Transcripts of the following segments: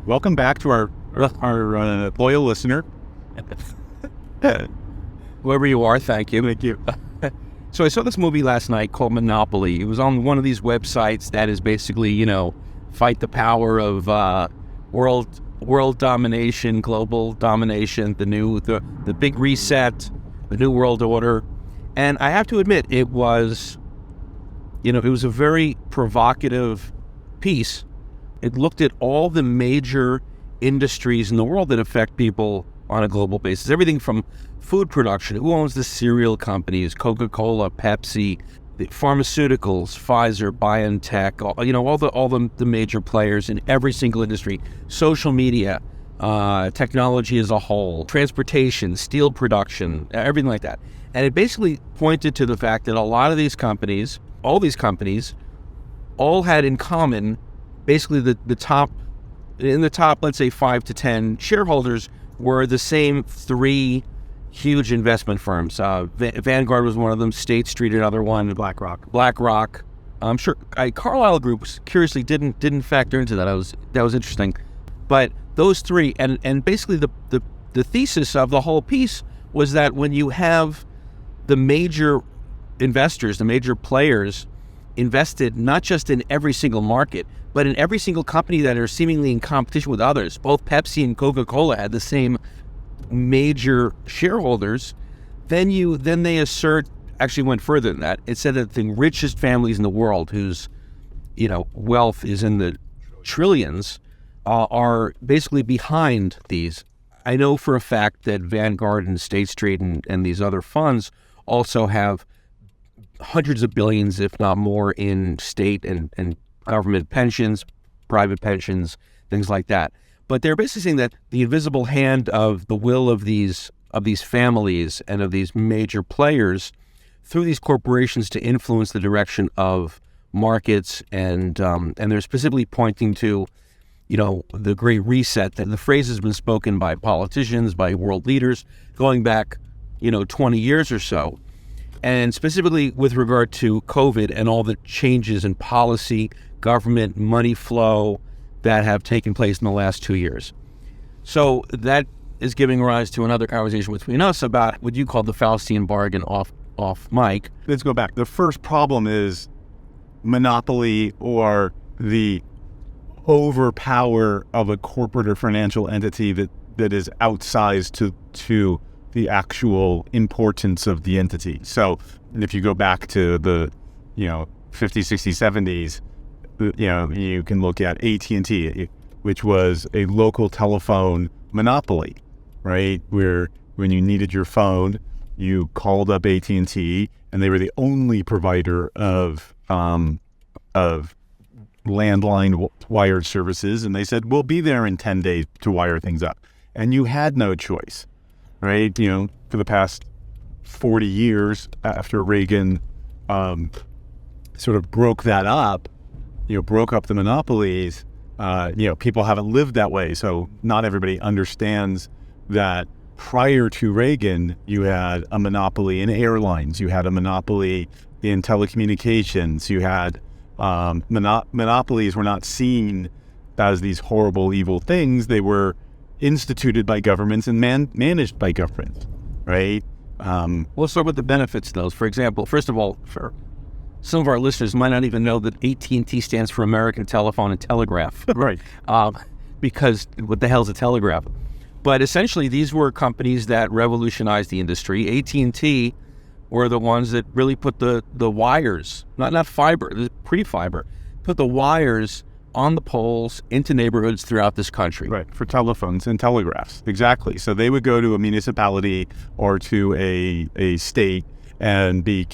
welcome back to our loyal listener. Whoever you are, thank you. Thank you. So I saw this movie last night called Monopoly. It was on one of these websites that is basically, fight the power of world domination, global domination, the big reset, the new world order. And I have to admit, it was a very provocative piece. It looked at all the major industries in the world that affect people on a global basis. Everything from food production, who owns the cereal companies, Coca-Cola, Pepsi, the pharmaceuticals, Pfizer, BioNTech, all the major players in every single industry, social media, technology as a whole, transportation, steel production, everything like that. And it basically pointed to the fact that a lot of these companies, all these companies, all had in common basically the top, let's say 5 to 10 shareholders were the same three huge investment firms. Vanguard was one of them, State Street another one, BlackRock. I'm sure Carlyle Group curiously didn't factor into that. That was interesting. But those three, and basically the thesis of the whole piece was that when you have the major investors, the major players invested not just in every single market, but in every single company that are seemingly in competition with others. Both Pepsi and Coca-Cola had the same major shareholders. Then they actually went further than that. It said that the richest families in the world, whose wealth is in the trillions, are basically behind these. I know for a fact that Vanguard and State Street and these other funds also have hundreds of billions, if not more, in state and government pensions, private pensions, things like that. But they're basically saying that the invisible hand of the will of these families and of these major players through these corporations to influence the direction of markets, and they're specifically pointing to the Great Reset. That the phrase has been spoken by politicians, by world leaders going back 20 years or so. And specifically with regard to COVID and all the changes in policy, government, money flow that have taken place in the last 2 years. So that is giving rise to another conversation between us about what you call the Faustian bargain off mic. Let's go back. The first problem is monopoly, or the overpower of a corporate or financial entity that is outsized to the actual importance of the entity. So if you go back to the 50s, 60s, 70s, you can look at AT&T, which was a local telephone monopoly, right? Where when you needed your phone, you called up AT&T, and they were the only provider of landline wired services, and they said, we'll be there in 10 days to wire things up. And you had no choice, right? For the past 40 years after Reagan sort of broke that up, broke up the monopolies, people haven't lived that way. So not everybody understands that prior to Reagan, you had a monopoly in airlines, you had a monopoly in telecommunications, you had monopolies were not seen as these horrible, evil things. They were instituted by governments and managed by governments, right? Let's start with the benefits of those. For example, first of all, for some of our listeners might not even know that AT&T stands for American Telephone and Telegraph. Right. Because what the hell is a telegraph? But essentially, these were companies that revolutionized the industry. AT&T were the ones that really put the wires, not fiber, pre-fiber, put the wires on the poles into neighborhoods throughout this country. Right, for telephones and telegraphs. Exactly. So they would go to a municipality or to a state and be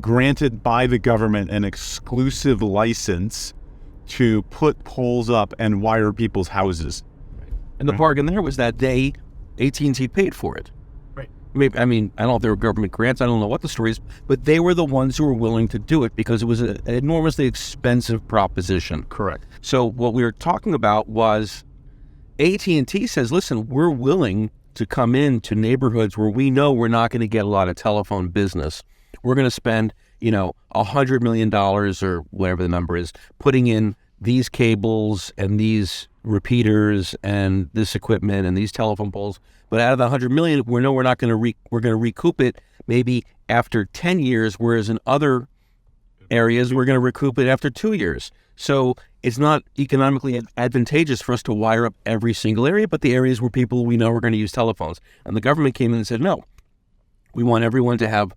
granted by the government an exclusive license to put poles up and wire people's houses. And the bargain there was that AT&T paid for it. Right. Maybe, I don't know if there were government grants, I don't know what the story is, but they were the ones who were willing to do it because it was an enormously expensive proposition. Correct. So what we were talking about was AT&T says, listen, we're willing to come into neighborhoods where we know we're not going to get a lot of telephone business. We're going to spend, $100 million or whatever the number is, putting in these cables and these repeaters and this equipment and these telephone poles. But out of the 100 million, we're not going to we're going to recoup it maybe after 10 years, whereas in other areas we're going to recoup it after 2 years. So it's not economically advantageous for us to wire up every single area, but the areas where people we know are going to use telephones. And the government came in and said, no, we want everyone to have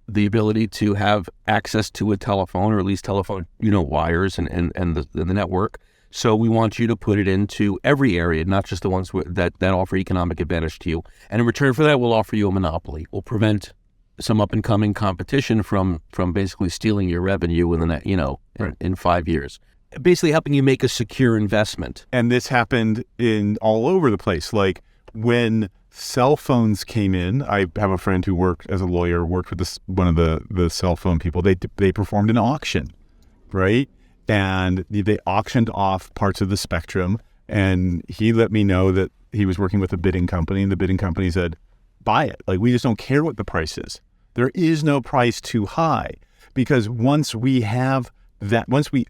the ability to have access to a telephone, or at least telephone, wires and the network. So we want you to put it into every area, not just the ones that offer economic advantage to you. And in return for that, we'll offer you a monopoly. We'll prevent some up and coming competition from basically stealing your revenue in the in 5 years. Basically helping you make a secure investment. And this happened in all over the place. Like when cell phones came in, I have a friend who worked as a lawyer, worked with one of the cell phone people. They performed an auction, right? And they auctioned off parts of the spectrum. And he let me know that he was working with a bidding company, and the bidding company said, buy it. Like, we just don't care what the price is. There is no price too high, because once we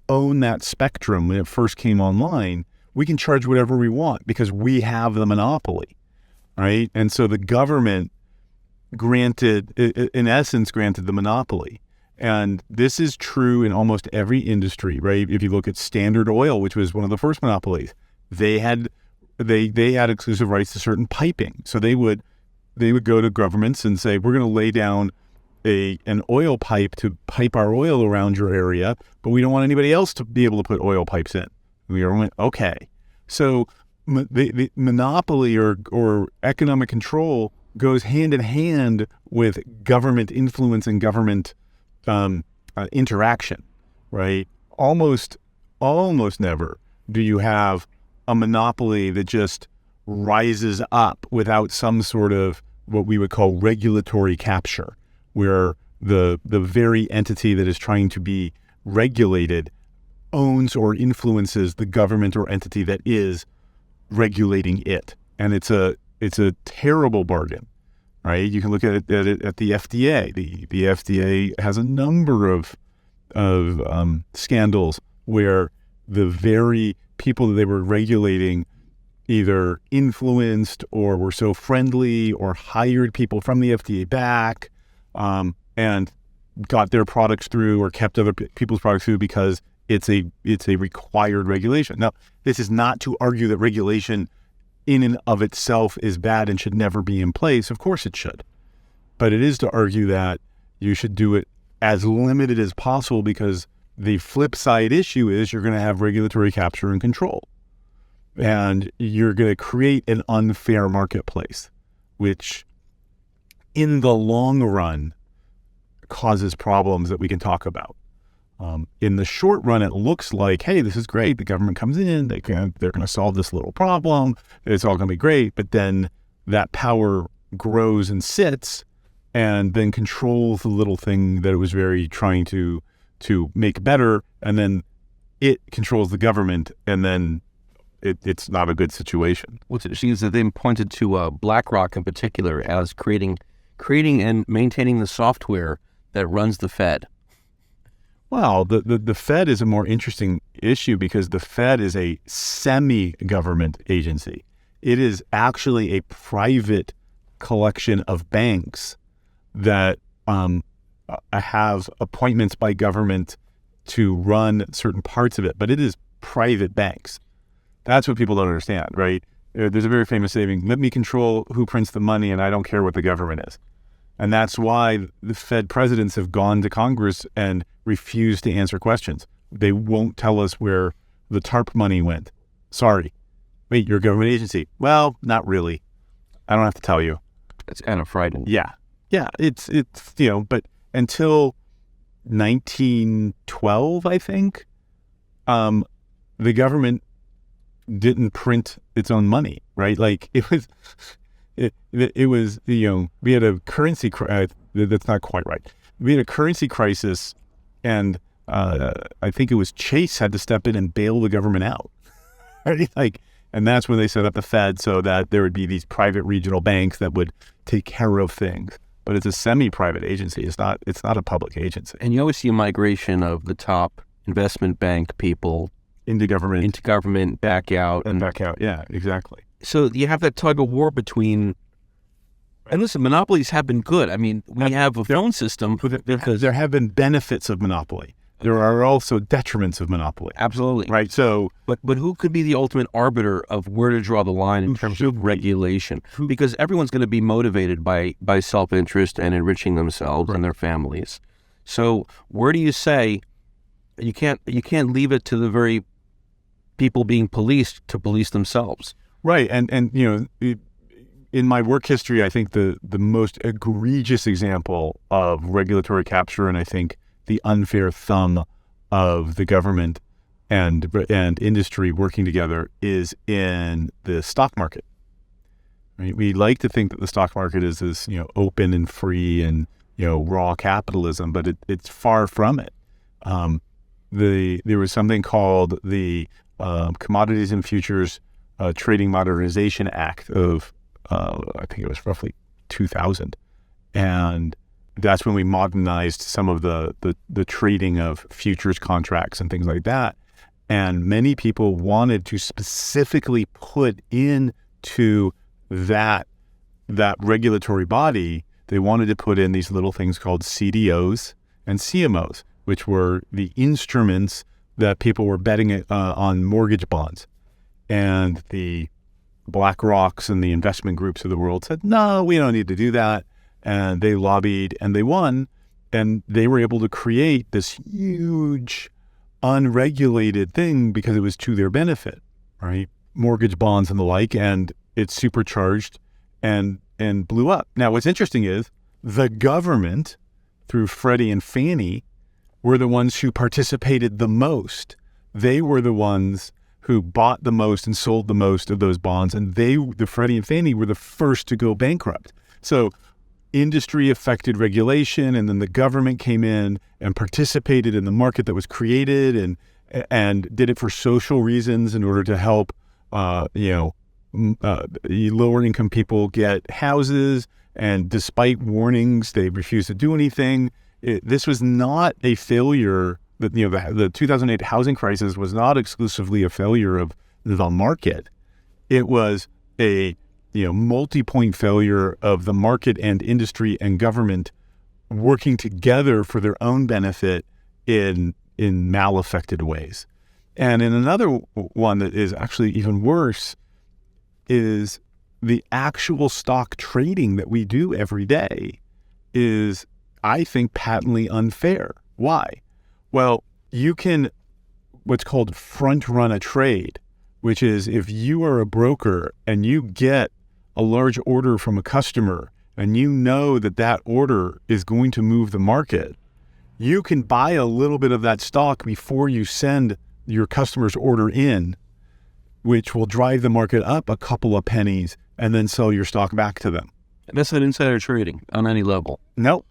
own that spectrum when it first came online, we can charge whatever we want because we have the monopoly, right? And so the government granted the monopoly. And this is true in almost every industry, right? If you look at Standard Oil, which was one of the first monopolies, they had exclusive rights to certain piping. So they would go to governments and say, we're going to lay down an oil pipe to pipe our oil around your area, but we don't want anybody else to be able to put oil pipes in. We went, okay. So the monopoly or economic control goes hand in hand with government influence and government interaction, right? Almost never do you have a monopoly that just rises up without some sort of what we would call regulatory capture, where the very entity that is trying to be regulated owns or influences the government or entity that is regulating it. And it's a terrible bargain, right? You can look at it at the FDA. The FDA has a number of scandals where the very people that they were regulating either influenced or were so friendly or hired people from the FDA back and got their products through or kept other people's products through because it's a required regulation. Now, this is not to argue that regulation in and of itself is bad and should never be in place. Of course it should. But it is to argue that you should do it as limited as possible, because the flip side issue is you're going to have regulatory capture and control. And you're going to create an unfair marketplace, which in the long run causes problems that we can talk about. In the short run, it looks like, hey, this is great. The government comes in, they're going to solve this little problem. It's all going to be great. But then that power grows and sits and then controls the little thing that it was very trying to make better. And then it controls the government, and then it's not a good situation. What's interesting is that they pointed to BlackRock in particular as creating and maintaining the software that runs the Fed. Well, the Fed is a more interesting issue because the Fed is a semi-government agency. It is actually a private collection of banks that have appointments by government to run certain parts of it, but it is private banks. That's what people don't understand, right? There's a very famous saying, let me control who prints the money and I don't care what the government is. And that's why the Fed presidents have gone to Congress and refused to answer questions. They won't tell us where the TARP money went. Sorry. Wait, you're a government agency. Well, not really. I don't have to tell you. It's kind of frightening. Yeah. Yeah. It's but until 1912, I think, the government didn't print its own money, right? Like it was we had a currency that's not quite right. We had a currency crisis, and I think it was Chase had to step in and bail the government out. Right? And that's when they set up the Fed, so that there would be these private regional banks that would take care of things. But it's a semi-private agency. It's not a public agency. And you always see a migration of the top investment bank people into government back out. and back out. Yeah, exactly. So you have that tug of war between, and listen, monopolies have been good. I mean, we have a phone system because There have been benefits of monopoly. There are also detriments of monopoly. absolutely. Right. So, But who could be the ultimate arbiter of where to draw the line in terms of regulation? Because everyone's going to be motivated by self-interest and enriching themselves and their families. So where do you say you can't leave it to the very people being policed to police themselves? right. And in my work history, I think the most egregious example of regulatory capture, and I think the unfair thumb of the government and industry working together, is in the stock market. Right? We like to think that the stock market is this open and free and raw capitalism, but it's far from it. There was something called the Commodities and Futures Trading Modernization Act of I think it was roughly 2000, and that's when we modernized some of the trading of futures contracts and things like that. And many people wanted to specifically put into that regulatory body, they wanted to put in these little things called CDOs and CMOs, which were the instruments that people were betting on mortgage bonds. And the BlackRocks and the investment groups of the world said, no, we don't need to do that. And they lobbied and they won, and they were able to create this huge unregulated thing because it was to their benefit, right? Mortgage bonds and the like, and it supercharged and blew up. Now, what's interesting is the government, through Freddie and Fannie, were the ones who participated the most. They were the ones who bought the most and sold the most of those bonds, and the Freddie and Fannie were the first to go bankrupt. So industry affected regulation, and then the government came in and participated in the market that was created and did it for social reasons in order to help lower income people get houses. And despite warnings, they refused to do anything. This was not a failure. The 2008 housing crisis was not exclusively a failure of the market. It was a multi-point failure of the market and industry and government working together for their own benefit in mal-affected ways. And in another one that is actually even worse is the actual stock trading that we do every day is, I think, patently unfair. Why? Well, you can what's called front run a trade, which is if you are a broker and you get a large order from a customer and you know that order is going to move the market, you can buy a little bit of that stock before you send your customer's order in, which will drive the market up a couple of pennies and then sell your stock back to them. That's not insider trading on any level. No,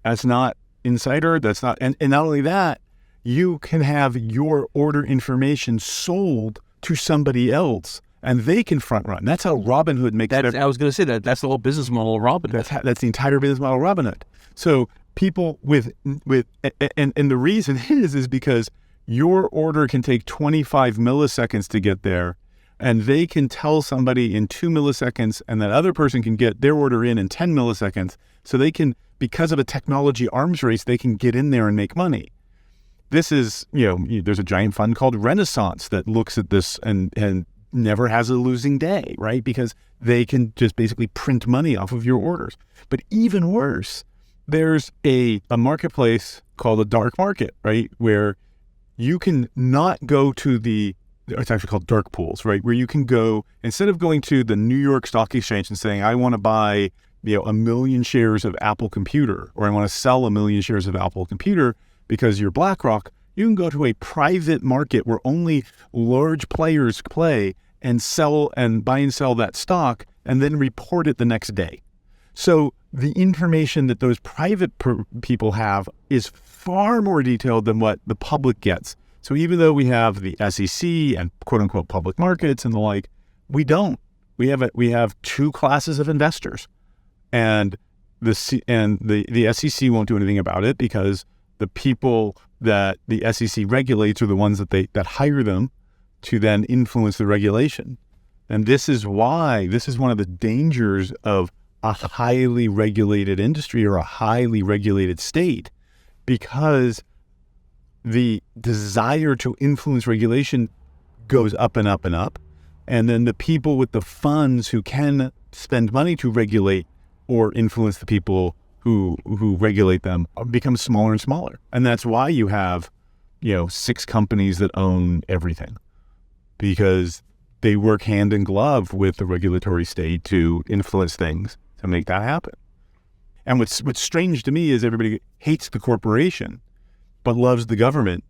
that's not insider. That's not, and not only that, you can have your order information sold to somebody else and they can front run. That's how Robinhood makes it. I was going to say that's the whole business model of Robinhood. That's the entire business model of Robinhood. So people and the reason is because your order can take 25 milliseconds to get there, and they can tell somebody in 2 milliseconds, and that other person can get their order in 10 milliseconds. So they can, because of a technology arms race, they can get in there and make money. This is, there's a giant fund called Renaissance that looks at this and never has a losing day, right? Because they can just basically print money off of your orders. But even worse, there's a marketplace called a dark market, right? Where you can not go to it's actually called dark pools, right? Where you can go, instead of going to the New York Stock Exchange and saying, I want to buy, 1 million shares of Apple Computer, or I want to sell 1 million shares of Apple Computer because you're BlackRock, you can go to a private market where only large players play and sell and buy and sell that stock and then report it the next day. So the information that those private people have is far more detailed than what the public gets. So even though we have the SEC and quote unquote public markets and the like, we don't. We have two classes of investors, and the SEC won't do anything about it because the people that the SEC regulates are the ones that hire them to then influence the regulation. And this is one of the dangers of a highly regulated industry or a highly regulated state, because the desire to influence regulation goes up and up and up. And then the people with the funds who can spend money to regulate or influence the people who regulate them become smaller and smaller. And that's why you have, 6 companies that own everything, because they work hand in glove with the regulatory state to influence things to make that happen. And what's strange to me is everybody hates the corporation, but loves the government.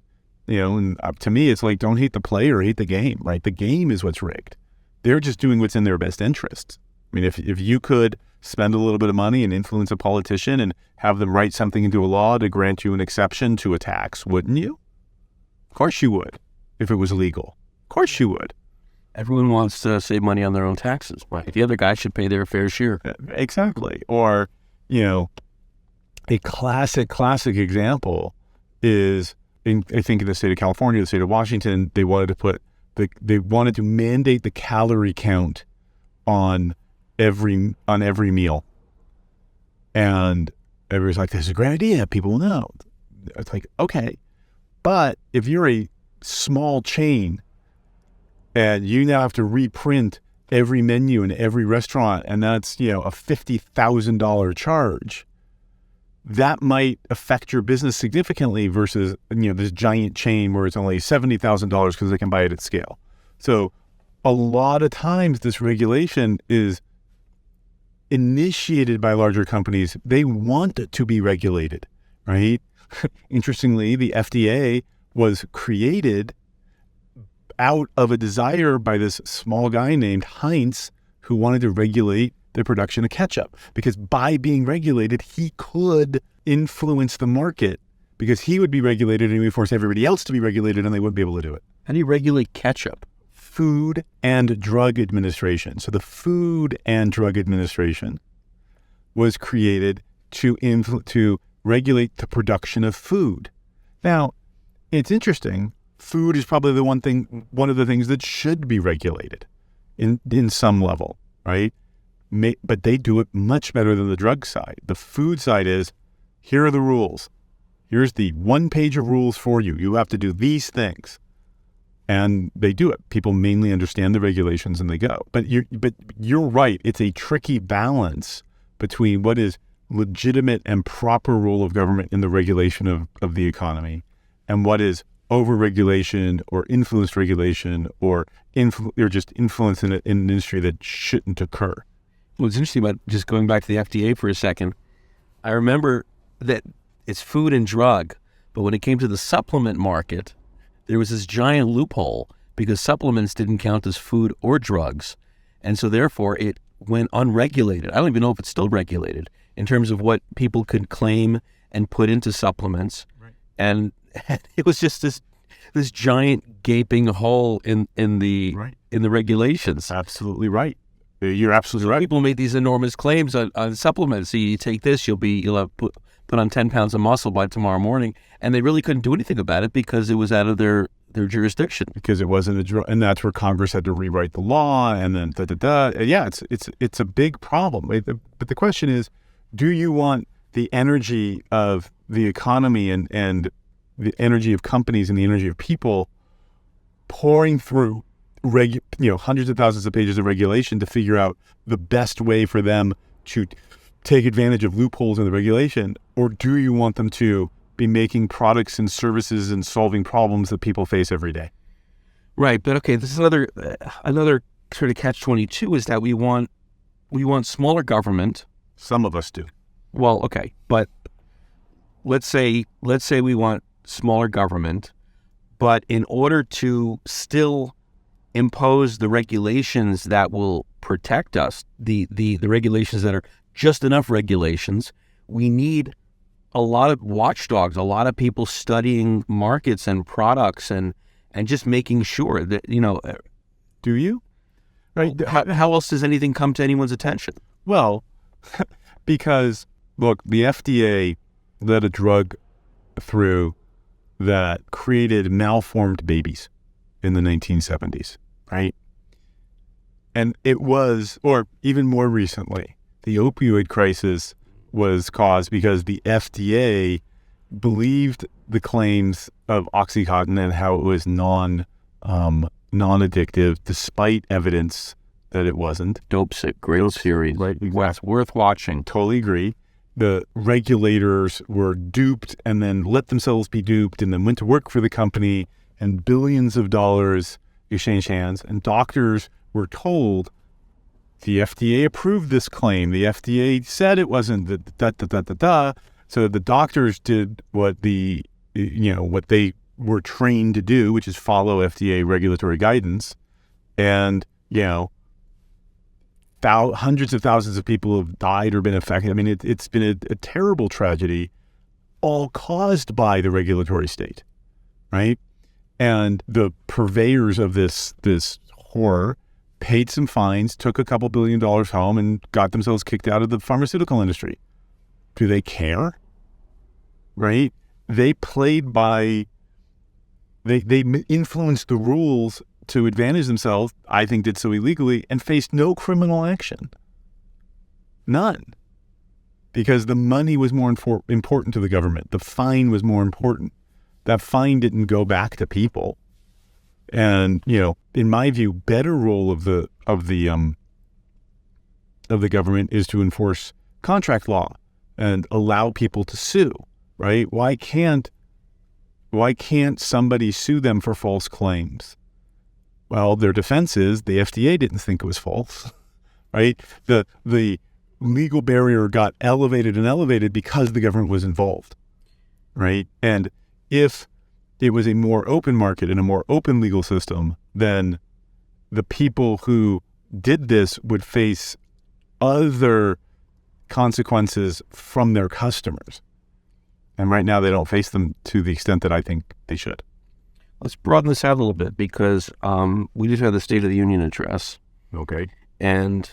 And to me, it's like, don't hate the player, hate the game, right? The game is what's rigged. They're just doing what's in their best interests. I mean, if you could spend a little bit of money and influence a politician and have them write something into a law to grant you an exception to a tax, wouldn't you? Of course you would, if it was legal. Of course you would. Everyone wants to save money on their own taxes. Right. The other guy should pay their fair share. Exactly. Or, a classic example is, I think in the state of California, the state of Washington, they wanted to mandate the calorie count on every meal. And everybody's like, this is a great idea. People will know. It's like, okay. But if you're a small chain and you now have to reprint every menu in every restaurant, and that's, a $50,000 charge, that might affect your business significantly versus, this giant chain where it's only $70,000 because they can buy it at scale. So a lot of times this regulation is initiated by larger companies. They want it to be regulated, right? Interestingly, the FDA was created out of a desire by this small guy named Heinz, who wanted to regulate the production of ketchup, because by being regulated, he could influence the market, because he would be regulated and he would force everybody else to be regulated, and they wouldn't be able to do it. How do you regulate ketchup? Food and Drug Administration. So the Food and Drug Administration was created to regulate the production of food. Now, it's interesting. Food is probably one of the things that should be regulated in some level, right? But they do it much better than the drug side. The food side is, here are the rules. Here's the 1 page of rules for you. You have to do these things. And they do it. People mainly understand the regulations and they go. But you're right. It's a tricky balance between what is legitimate and proper role of government in the regulation of the economy and what is over-regulation or influenced regulation or just influence in an industry that shouldn't occur. What's interesting about just going back to the FDA for a second, I remember that it's food and drug, but when it came to the supplement market, there was this giant loophole because supplements didn't count as food or drugs. And so therefore it went unregulated. I don't even know if it's still regulated in terms of what people could claim and put into supplements. Right. And it was just this giant gaping hole in the regulations. Absolutely right. You're absolutely right. People made these enormous claims on supplements. So you take this, you'll have put on 10 pounds of muscle by tomorrow morning, and they really couldn't do anything about it because it was out of their jurisdiction. Because it wasn't a drug, and that's where Congress had to rewrite the law, and then Yeah, it's a big problem. But the question is, do you want the energy of the economy and the energy of companies and the energy of people pouring through hundreds of thousands of pages of regulation to figure out the best way for them to take advantage of loopholes in the regulation? Or do you want them to be making products and services and solving problems that people face every day? Right. But okay, this is another sort of catch-22 is that we want smaller government. Some of us do. Well, okay. But let's say we want smaller government, but in order to still impose the regulations that will protect us, the regulations that are just enough regulations, we need a lot of watchdogs, a lot of people studying markets and products and just making sure that, Do you? Right. How else does anything come to anyone's attention? Well, because, look, the FDA let a drug through that created malformed babies in the 1970s, right? And it was, or even more recently, the opioid crisis was caused because the FDA believed the claims of OxyContin and how it was non-addictive, despite evidence that it wasn't. Dope sick, great series. Right, exactly. Worth watching. Totally agree. The regulators were duped and then let themselves be duped and then went to work for the company, and billions of dollars exchanged hands. And doctors were told the FDA approved this claim. The FDA said it wasn't So the doctors did what what they were trained to do, which is follow FDA regulatory guidance. And, hundreds of thousands of people have died or been affected. I mean, it's been a terrible tragedy, all caused by the regulatory state, right? And the purveyors of this horror paid some fines, took a couple $2 billion home, and got themselves kicked out of the pharmaceutical industry. Do they care? Right? They played by, they influenced the rules to advantage themselves, I think did so illegally, and faced no criminal action. None. Because the money was more important to the government. The fine was more important. That fine didn't go back to people. And, in my view, better role of the government is to enforce contract law and allow people to sue, right? Why can't somebody sue them for false claims? Well, their defense is the FDA didn't think it was false, right? The legal barrier got elevated because the government was involved, right? And if it was a more open market and a more open legal system, then the people who did this would face other consequences from their customers. And right now they don't face them to the extent that I think they should. Let's broaden this out a little bit, because we just had the State of the Union address. Okay. And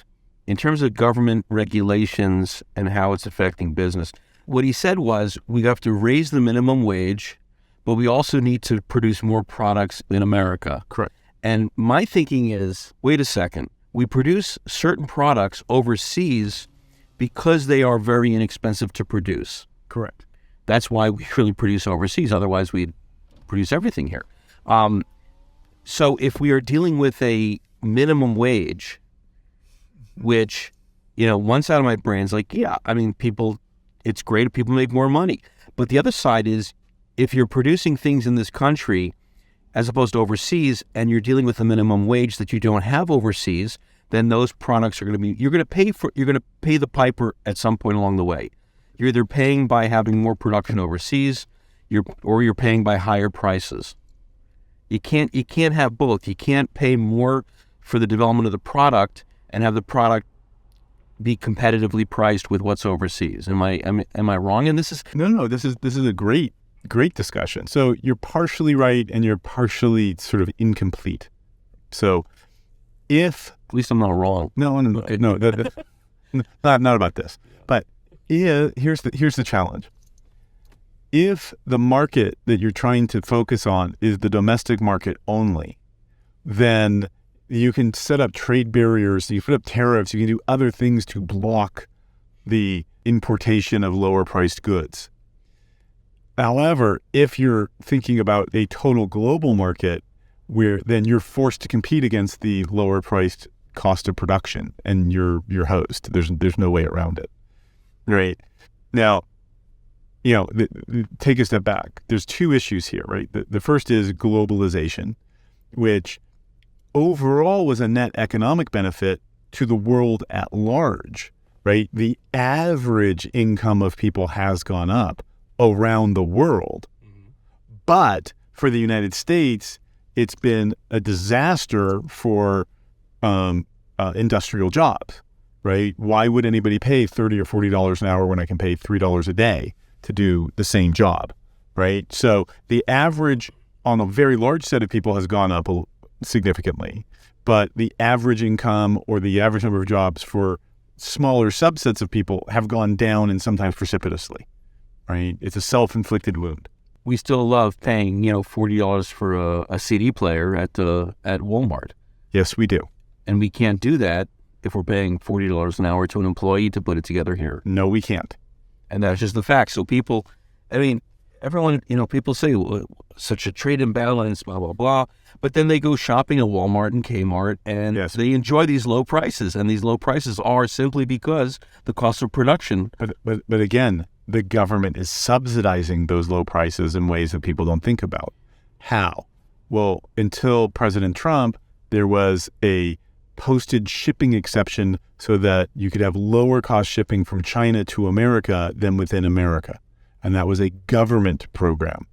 in terms of government regulations and how it's affecting business, what he said was we have to raise the minimum wage, but we also need to produce more products in America. Correct. And my thinking is, wait a second, we produce certain products overseas because they are very inexpensive to produce. Correct. That's why we really produce overseas. Otherwise, we'd produce everything here. So if we are dealing with a minimum wage, which, one side of my brain is like, yeah, I mean, it's great if people make more money. But the other side is, if you're producing things in this country as opposed to overseas, and you're dealing with a minimum wage that you don't have overseas, then those products are you're going to pay the piper at some point along the way. You're either paying by having more production overseas, or you're paying by higher prices. You can't have both. You can't pay more for the development of the product and have the product be competitively priced with what's overseas. Am I wrong? And this is no. This is a great discussion. So you're partially right and you're partially sort of incomplete. So if at least I'm not wrong. No, okay. No, not about this. But here's the challenge. If the market that you're trying to focus on is the domestic market only, then you can set up trade barriers, you put up tariffs, you can do other things to block the importation of lower priced goods. However, if you're thinking about a total global market, then you're forced to compete against the lower priced cost of production and your host. There's no way around it. Right? Now, take a step back. There's two issues here, right? The first is globalization, which overall was a net economic benefit to the world at large, right? The average income of people has gone up around the world. Mm-hmm. But for the United States, it's been a disaster for industrial jobs, right? Why would anybody pay $30 or $40 an hour when I can pay $3 a day to do the same job, right? So the average on a very large set of people has gone up significantly, but the average income or the average number of jobs for smaller subsets of people have gone down and sometimes precipitously, right? It's a self-inflicted wound. we still love paying, $40 for a CD player at Walmart. Yes, we do. And we can't do that if we're paying $40 an hour to an employee to put it together here. No, we can't. And that's just the fact. So people, everyone, people say, well, such a trade imbalance, blah, blah, blah. But then they go shopping at Walmart and Kmart, and they enjoy these low prices. And these low prices are simply because the cost of production. But again, the government is subsidizing those low prices in ways that people don't think about. How? Well, until President Trump, there was a postage shipping exception so that you could have lower cost shipping from China to America than within America. And that was a government program.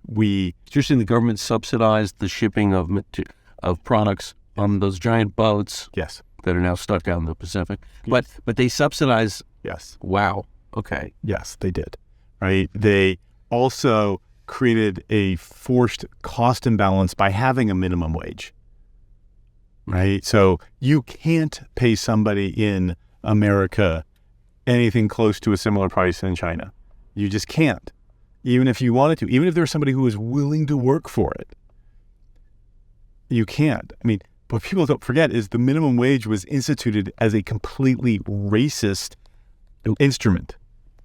You're saying the government subsidized the shipping of products on those giant boats yes, that are now stuck out in the Pacific. Yes. But they subsidize. Yes. Wow. Okay. Yes, they did. Right. They also created a forced cost imbalance by having a minimum wage. Right. So you can't pay somebody in America anything close to a similar price in China. You just can't. Even if you wanted to, even if there's somebody who is willing to work for it, you can't. I mean, what people don't forget is the minimum wage was instituted as a completely racist instrument.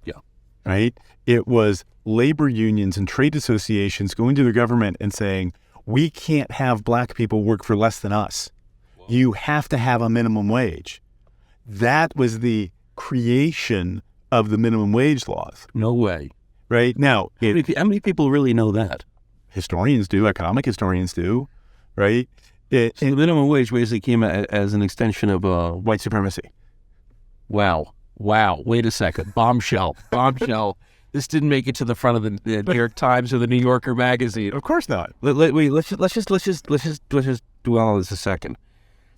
Yeah. Right? It was labor unions and trade associations going to the government and saying, we can't have black people work for less than us. Whoa. You have to have a minimum wage. That was the creation of the minimum wage laws. No way. Right? Now, how many people really know that? Historians do, economic historians do, right? So the minimum wage basically came as an extension of white supremacy. Wow. Wait a second. Bombshell. This didn't make it to the front of the New York Times or the New Yorker magazine. Of course not. Let's just dwell on this a second.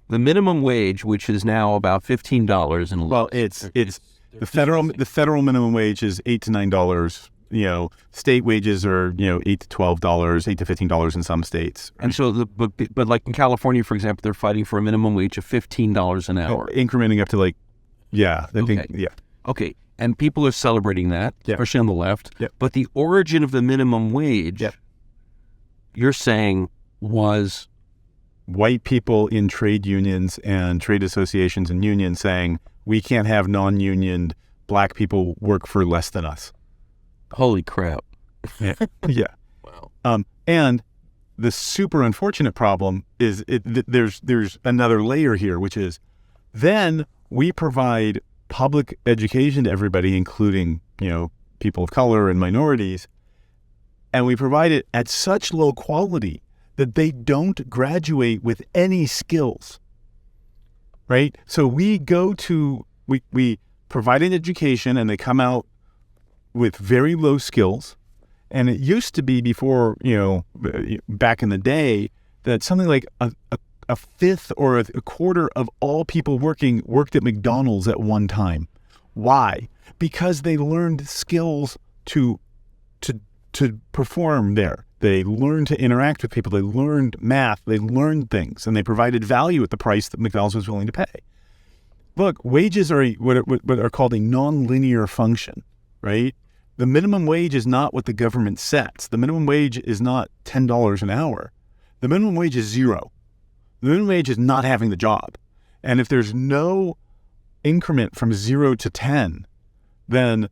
The minimum wage, which is now about $15 and well, it's the federal minimum wage is $8 to $9. State wages are $8 to $12, $8 to $15 in some states. Right? And so, but like in California, for example, they're fighting for a minimum wage of $15 an hour, incrementing up to Okay, and people are celebrating that, especially on the left. Yeah. But the origin of the minimum wage, you're saying, was white people in trade unions and trade associations and unions saying, we can't have non-union black people work for less than us. Holy crap. Yeah. Wow. And the super unfortunate problem is there's another layer here, which is then we provide public education to everybody, including, people of color and minorities, and we provide it at such low quality that they don't graduate with any skills. Right? So we provide an education and they come out with very low skills. And it used to be before, back in the day, that something like a fifth or a quarter of all people worked at McDonald's at one time. Why? Because they learned skills to perform there. They learned to interact with people. They learned math. They learned things, and they provided value at the price that McDonald's was willing to pay. Look, wages are what are called a nonlinear function, right? The minimum wage is not what the government sets. The minimum wage is not $10 an hour. The minimum wage is zero. The minimum wage is not having the job. And if there's no increment from 0 to 10, then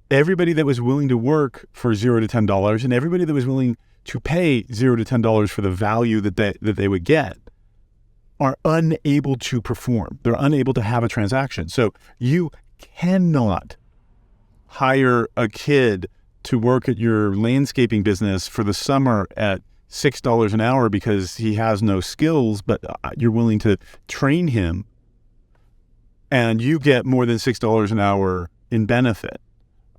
everybody that was willing to work for $0 to $10 and everybody that was willing to pay $0 to $10 for the value that they would get are unable to perform. They're unable to have a transaction. So you cannot hire a kid to work at your landscaping business for the summer at $6 an hour because he has no skills, but you're willing to train him and you get more than $6 an hour in benefit,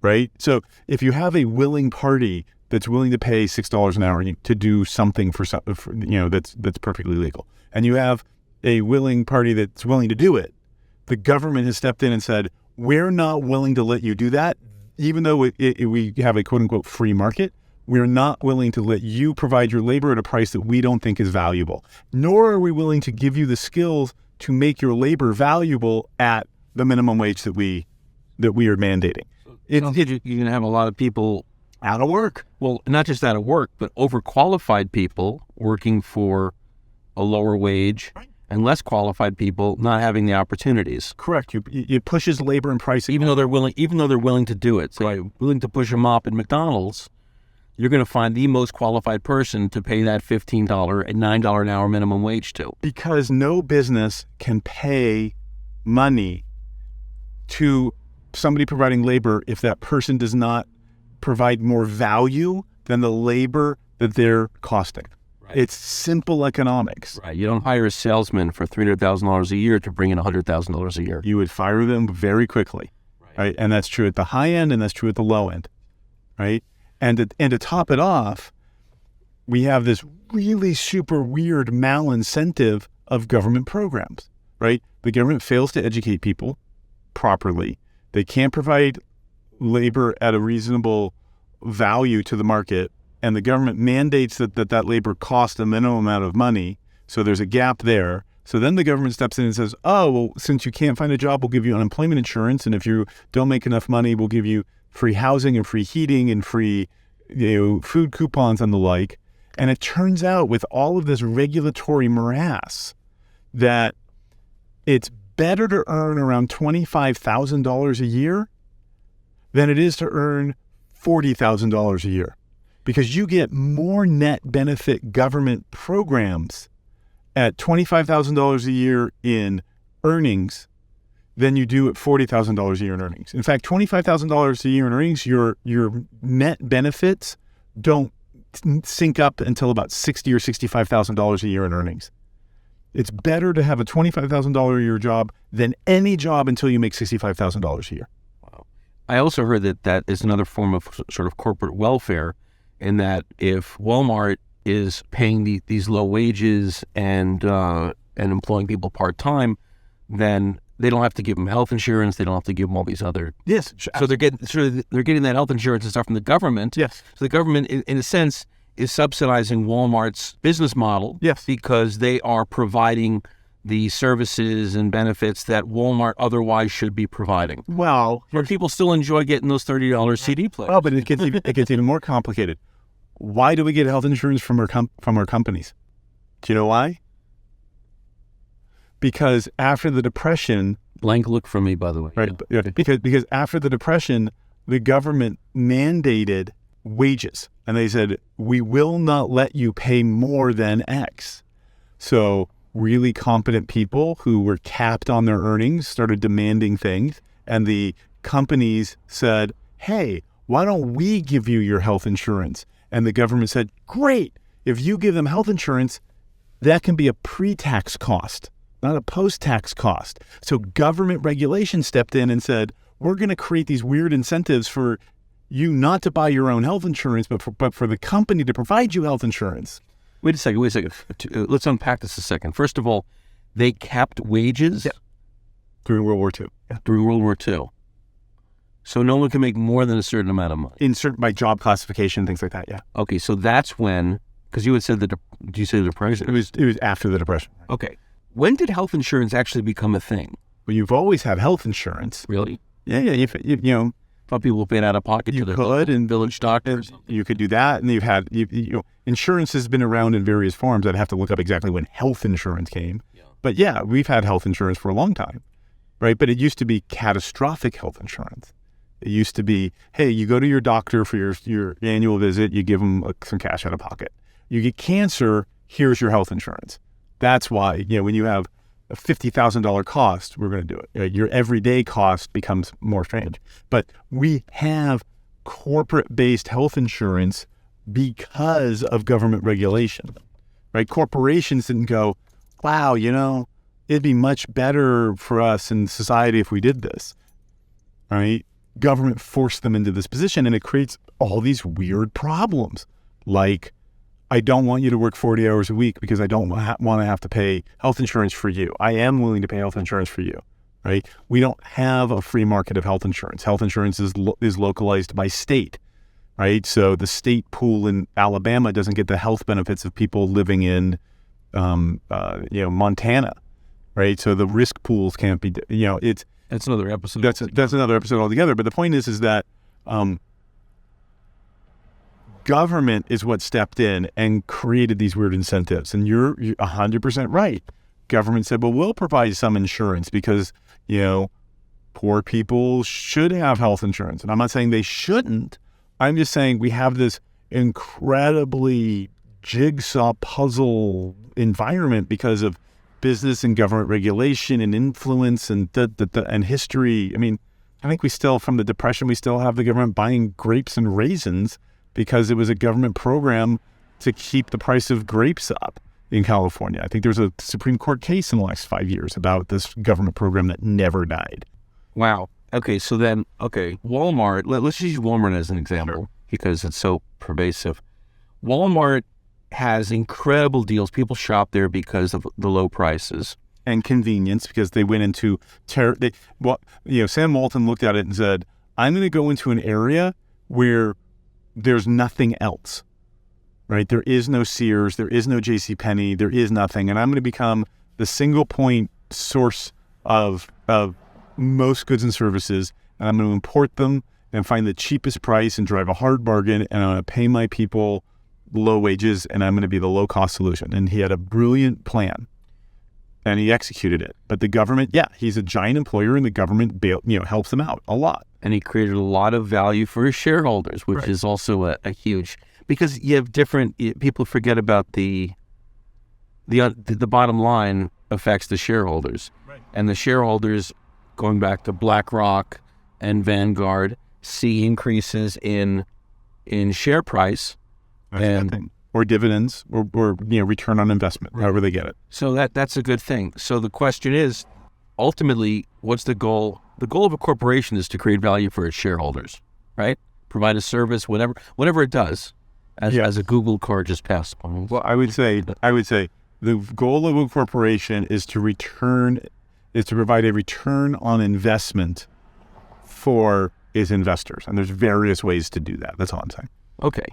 right? So if you have a willing party that's willing to pay $6 an hour to do something that's perfectly legal, and you have a willing party that's willing to do it, the government has stepped in and said, we're not willing to let you do that, even though we have a quote-unquote free market. We're not willing to let you provide your labor at a price that we don't think is valuable, nor are we willing to give you the skills to make your labor valuable at the minimum wage that we are mandating. You're going to have a lot of people out of work. Well, not just out of work, but overqualified people working for a lower wage, and less qualified people not having the opportunities. Correct. It pushes labor and pricing. Even though they're willing to do it. So willing to push a mop at McDonald's, you're going to find the most qualified person to pay that $15 and $9 an hour minimum wage to. Because no business can pay money to somebody providing labor if that person does not provide more value than the labor that they're costing. Right. It's simple economics. Right. You don't hire a salesman for $300,000 a year to bring in $100,000 a year. You would fire them very quickly. Right. And that's true at the high end and that's true at the low end. Right. And to top it off, we have this really super weird malincentive of government programs. Right. The government fails to educate people properly. They can't provide labor at a reasonable value to the market, and the government mandates that labor costs a minimum amount of money, so there's a gap there. So then the government steps in and says, oh, well, since you can't find a job, we'll give you unemployment insurance, and if you don't make enough money, we'll give you free housing and free heating and free food coupons and the like. And it turns out with all of this regulatory morass that it's better to earn around $25,000 a year than it is to earn $40,000 a year, because you get more net benefit government programs at $25,000 a year in earnings than you do at $40,000 a year in earnings. In fact, $25,000 a year in earnings, your net benefits don't sync up until about $60,000 or $65,000 a year in earnings. It's better to have a $25,000 a year job than any job until you make $65,000 a year. Wow. I also heard that is another form of sort of corporate welfare, in that if Walmart is paying these low wages and employing people part-time, then they don't have to give them health insurance. They don't have to give them all these other. Yes. So they're getting that health insurance and stuff from the government. Yes. So the government, in a sense, is subsidizing Walmart's business model. Yes. Because they are providing the services and benefits that Walmart otherwise should be providing. Well, but people still enjoy getting those $30 CD players. Oh, but it gets even more complicated. Why do we get health insurance from our companies? Do you know why? Because after the Depression, blank look from me, by the way. Right. Yeah. Because after the Depression, the government mandated wages, and they said, we will not let you pay more than X. So really competent people who were capped on their earnings started demanding things, and the companies said, hey, why don't we give you your health insurance? And the government said, great, if you give them health insurance, that can be a pre-tax cost, not a post-tax cost. So government regulation stepped in and said, we're going to create these weird incentives for you not to buy your own health insurance, but for the company to provide you health insurance. Wait a second. Let's unpack this a second. First of all, they capped wages? Yeah. During World War II. Yeah. During World War II. So no one can make more than a certain amount of money. By job classification, things like that, yeah. Okay, so that's when, because you had said did you say the Depression? It was after the Depression. Okay. When did health insurance actually become a thing? Well, you've always had health insurance. Really? Yeah. You know, thought people paid out of pocket to their village doctors. You could do that, and you've had insurance has been around in various forms. I'd have to look up exactly when health insurance came. Yeah. But yeah, we've had health insurance for a long time, right? But it used to be catastrophic health insurance. It used to be, hey, you go to your doctor for your annual visit, you give them some cash out of pocket. You get cancer, here's your health insurance. That's why, when you have a $50,000 cost, we're going to do it. Your everyday cost becomes more strange. But we have corporate-based health insurance because of government regulation, right? Corporations didn't go, wow, it'd be much better for us in society if we did this, right? Government forced them into this position, and it creates all these weird problems. Like, I don't want you to work 40 hours a week because I don't want to have to pay health insurance for you. I am willing to pay health insurance for you, right? We don't have a free market of health insurance. Health insurance is localized by state, right? So the state pool in Alabama doesn't get the health benefits of people living in, Montana, right? So the risk pools can't be, That's another episode. That's another episode altogether. But the point is that government is what stepped in and created these weird incentives. And you're 100% right. Government said, well, we'll provide some insurance because, poor people should have health insurance. And I'm not saying they shouldn't. I'm just saying we have this incredibly jigsaw puzzle environment because of business and government regulation and influence and and history. I mean, I think we still, from the Depression, we still have the government buying grapes and raisins because it was a government program to keep the price of grapes up in California. I think there's a Supreme Court case in the last 5 years about this government program that never died. Wow. Okay, so then, Walmart, let's use Walmart as an example because it's so pervasive. Walmart has incredible deals. People shop there because of the low prices. And convenience, because they went into Sam Walton looked at it and said, I'm going to go into an area where there's nothing else, right? There is no Sears, there is no JCPenney, there is nothing. And I'm going to become the single point source of most goods and services. And I'm going to import them and find the cheapest price and drive a hard bargain. And I'm going to pay my people low wages, and I'm going to be the low cost solution. And he had a brilliant plan. And he executed it. But the government, he's a giant employer, and the government helps him out a lot. And he created a lot of value for his shareholders, which is also a huge, because you have people forget about the bottom line affects the shareholders. Right. And the shareholders, going back to BlackRock and Vanguard, see increases in share price. Or dividends, or return on investment, however they get it. So that's a good thing. So the question is, ultimately, what's the goal? The goal of a corporation is to create value for its shareholders, right? Provide a service, whatever it does, as a Google card just passed on. Well, I would say the goal of a corporation is to provide a return on investment for its investors, and there's various ways to do that. That's all I'm saying. Okay,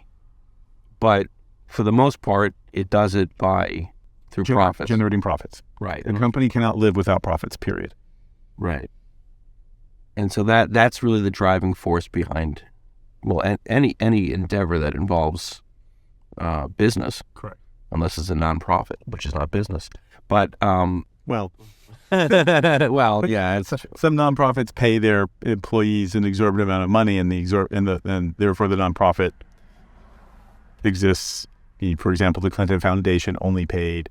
but for the most part, it does it through profits. Generating profits. Right. A company cannot live without profits, period. Right. And so that's really the driving force behind, any endeavor that involves business. Correct. Unless it's a nonprofit, which is not business. But, some nonprofits pay their employees an exorbitant amount of money, and therefore the nonprofit exists. For example, the Clinton Foundation only paid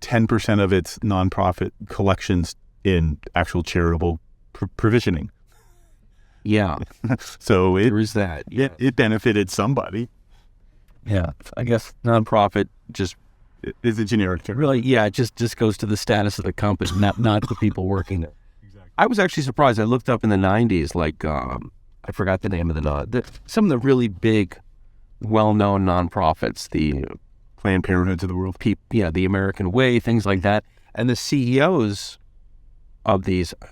10% of its nonprofit collections in actual charitable provisioning. Yeah. So there is that. Yeah. It benefited somebody. Yeah. I guess nonprofit just is a generic term. Really, it just goes to the status of the company, not the people working there. Exactly. I was actually surprised. I looked up in the 90s, I forgot the name of some of the really big, well-known nonprofits, the Planned Parenthoods of the world, the American Way, things like that, and the CEOs of these, I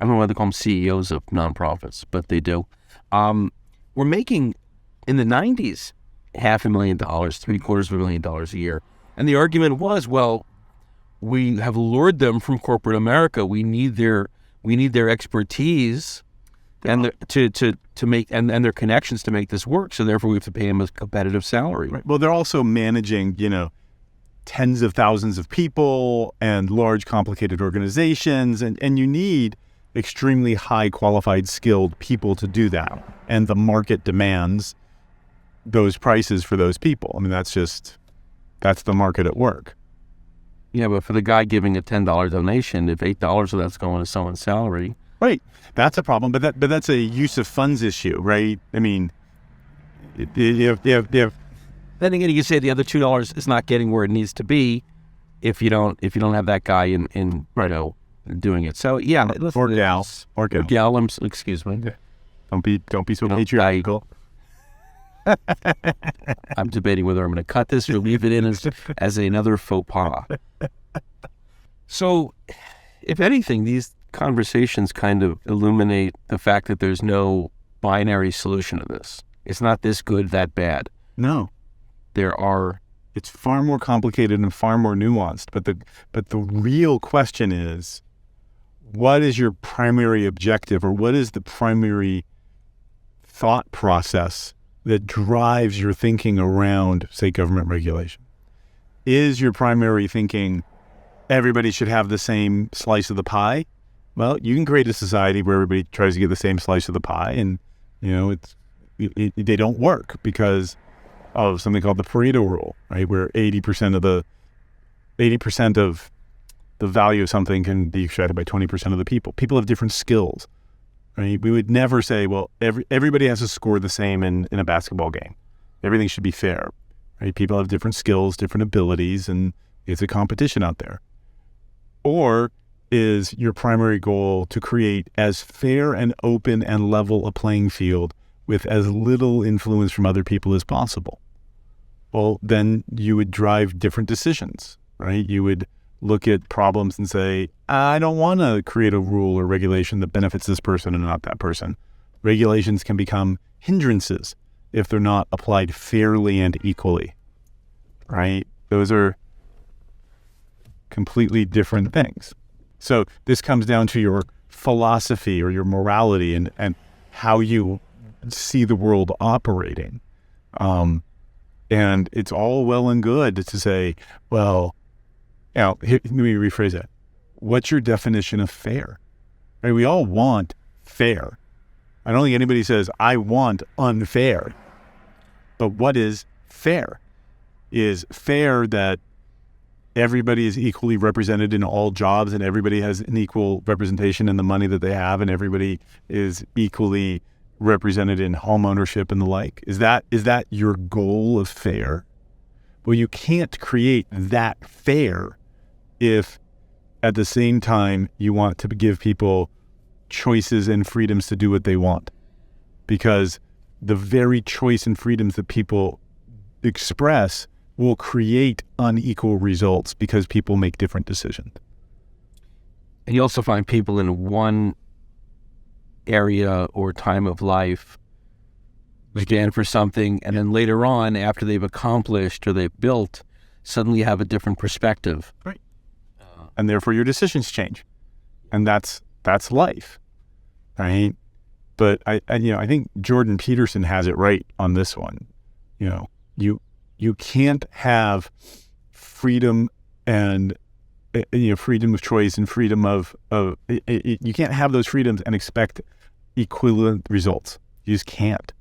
don't know why they call them CEOs of nonprofits, but they do, were making in the 90s $500,000, $750,000 a year, and the argument was, well, we have lured them from corporate America. We need their expertise and to make and their connections to make this work. So therefore, we have to pay them a competitive salary. Right. Well, they're also managing, tens of thousands of people and large, complicated organizations, and you need extremely high qualified, skilled people to do that. And the market demands those prices for those people. I mean, that's the market at work. Yeah, but for the guy giving a $10 donation, if $8 of that's going to someone's salary. Right. That's a problem, but that's a use of funds issue, right? I mean, if then again, you can say the other $2 is not getting where it needs to be if you don't have that guy in doing it. So yeah, or gal. Excuse me. Don't be so patriarchal. I'm debating whether I'm going to cut this or leave it in as another faux pas. So, if anything, these conversations kind of illuminate the fact that there's no binary solution to this. It's not this good, that bad. No. It's far more complicated and far more nuanced. But the real question is, what is your primary objective, or what is the primary thought process that drives your thinking around, say, government regulation? Is your primary thinking everybody should have the same slice of the pie? Well, you can create a society where everybody tries to get the same slice of the pie, and they don't work because of something called the Pareto rule, right? Where 80% of the value of something can be extracted by 20% of the people. People have different skills, right? We would never say, well, everybody has to score the same in a basketball game. Everything should be fair, right? People have different skills, different abilities, and it's a competition out there. Or is your primary goal to create as fair and open and level a playing field with as little influence from other people as possible? Well, then you would drive different decisions, right? You would look at problems and say, I don't want to create a rule or regulation that benefits this person and not that person. Regulations can become hindrances if they're not applied fairly and equally, right? Those are completely different things. So this comes down to your philosophy or your morality and how you see the world operating. And it's all well and good to say, well, let me rephrase that. What's your definition of fair? Right? We all want fair. I don't think anybody says, I want unfair. But what is fair? Is fair that everybody is equally represented in all jobs and everybody has an equal representation in the money that they have and everybody is equally represented in home ownership and the like? Is that your goal of fair? Well, you can't create that fair if at the same time you want to give people choices and freedoms to do what they want. Because the very choice and freedoms that people express will create unequal results because people make different decisions. And you also find people in one area or time of life stand for something, and then later on, after they've accomplished or they've built, suddenly you have a different perspective. Right. And therefore your decisions change. And that's life, right? But I think Jordan Peterson has it right on this one. You can't have freedom and freedom of choice and freedom of you can't have those freedoms and expect equivalent results. You just can't.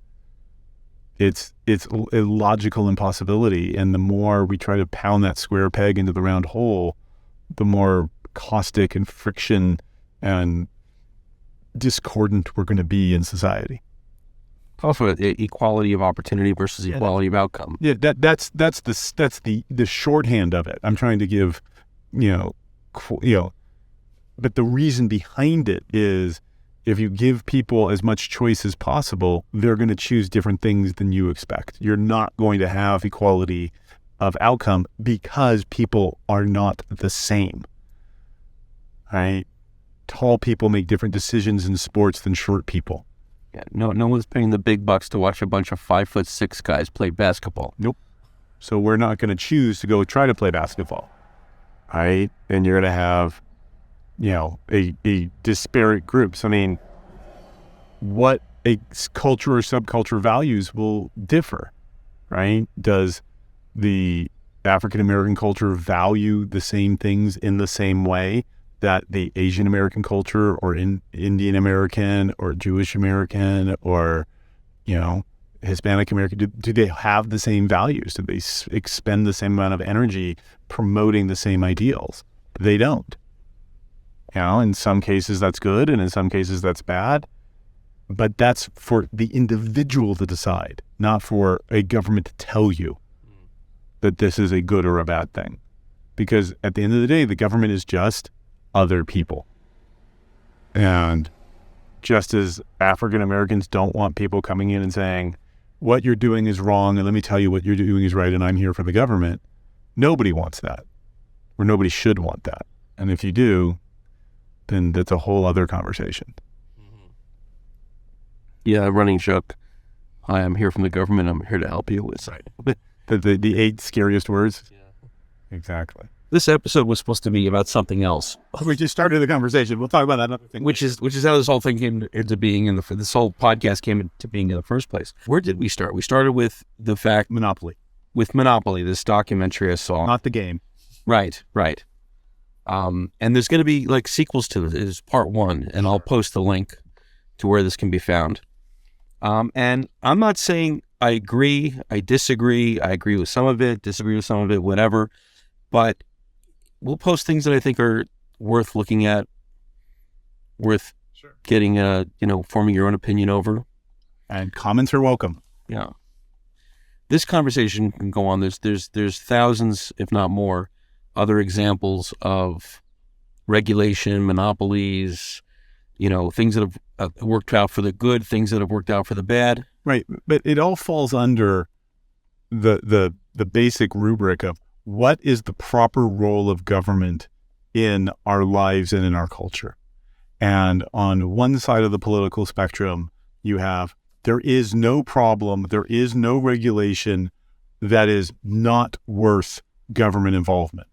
It's a logical impossibility, and the more we try to pound that square peg into the round hole, the more caustic and friction and discordant we're going to be in society. Also, equality of opportunity versus equality of outcome. Yeah, that's the shorthand of it. I'm trying to give, but the reason behind it is if you give people as much choice as possible, they're going to choose different things than you expect. You're not going to have equality of outcome because people are not the same, right? Tall people make different decisions in sports than short people. Yeah, no one's paying the big bucks to watch a bunch of 5'6" guys play basketball. Nope. So we're not going to choose to go try to play basketball, right? And you're going to have, a disparate groups. I mean, what a culture or subculture values will differ, right? Does the African American culture value the same things in the same way that the Asian American culture or Indian American or Jewish American or, Hispanic American, do they have the same values? Do they expend the same amount of energy promoting the same ideals? They don't. In some cases that's good and in some cases that's bad, but that's for the individual to decide, not for a government to tell you that this is a good or a bad thing. Because at the end of the day, the government is just other people. And just as African Americans don't want people coming in and saying, what you're doing is wrong, and let me tell you what you're doing is right, and I'm here for the government, nobody wants that, or nobody should want that. And if you do, then that's a whole other conversation. Yeah, running joke. Hi, I'm here from the government. I'm here to help you. It's right. The 8 scariest words. Yeah. Exactly. This episode was supposed to be about something else, We just started the conversation. We'll talk about that other thing. which is how this whole thing came into being, this whole podcast came into being in the first place. Where did we start? We started with the fact Monopoly, with Monopoly, this documentary I saw. not the game. Right. And there's going to be like sequels to this. It is part 1, and I'll post the link to where this can be found. And I'm not saying I agree, I disagree, I agree with some of it, disagree with some of it, whatever. But we'll post things that I think are worth looking at, worth getting, forming your own opinion over. And comments are welcome. Yeah. This conversation can go on. There's thousands, if not more, other examples of regulation, monopolies, things that have worked out for the good, things that have worked out for the bad. Right. But it all falls under the basic rubric of what is the proper role of government in our lives and in our culture. And on one side of the political spectrum, you have, there is no problem, there is no regulation that is not worth government involvement.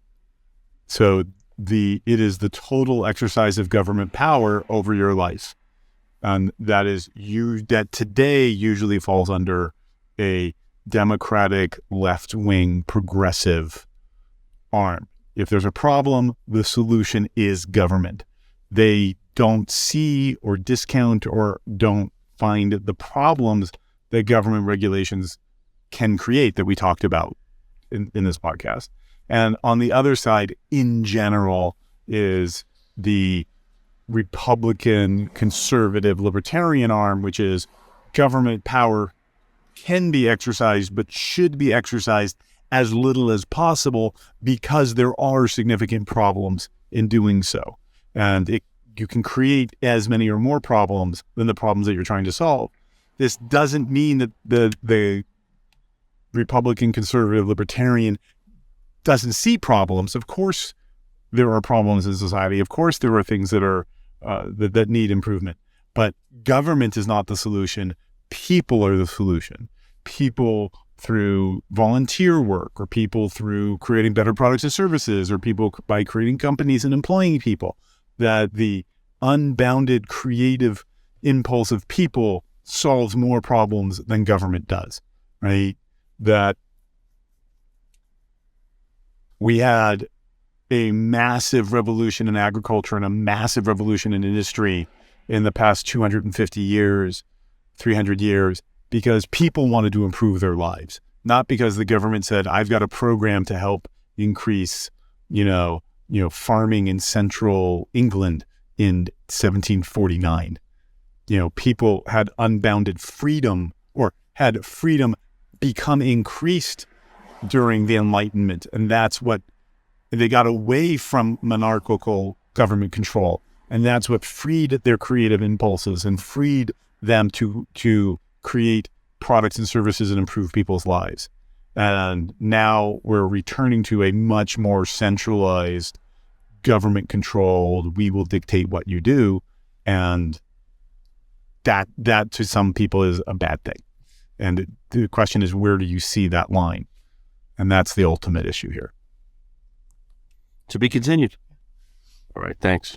So it is the total exercise of government power over your life. And that today usually falls under a democratic, left-wing, progressive arm. If there's a problem, the solution is government. They don't see or discount or don't find the problems that government regulations can create that we talked about in this podcast. And on the other side, in general, is the Republican, conservative, libertarian arm, which is government power can be exercised, but should be exercised as little as possible because there are significant problems in doing so. And you can create as many or more problems than the problems that you're trying to solve. This doesn't mean that the Republican, conservative, libertarian doesn't see problems. Of course, there are problems in society. Of course, there are things that are that need improvement. But government is not the solution. People are the solution. People through volunteer work, or people through creating better products and services, or people by creating companies and employing people. That the unbounded creative impulse of people solves more problems than government does, right? That we had a massive revolution in agriculture and a massive revolution in industry in the past 250 years, 300 years, because people wanted to improve their lives, not because the government said, I've got a program to help increase, farming in central England in 1749. People had unbounded freedom, or had freedom become increased during the Enlightenment. And that's what they got away from monarchical government control. And that's what freed their creative impulses and freed them to create products and services and improve people's lives. And now we're returning to a much more centralized, government-controlled, we will dictate what you do. And that to some people is a bad thing. And the question is, where do you see that line? And that's the ultimate issue here. To be continued. All right, thanks.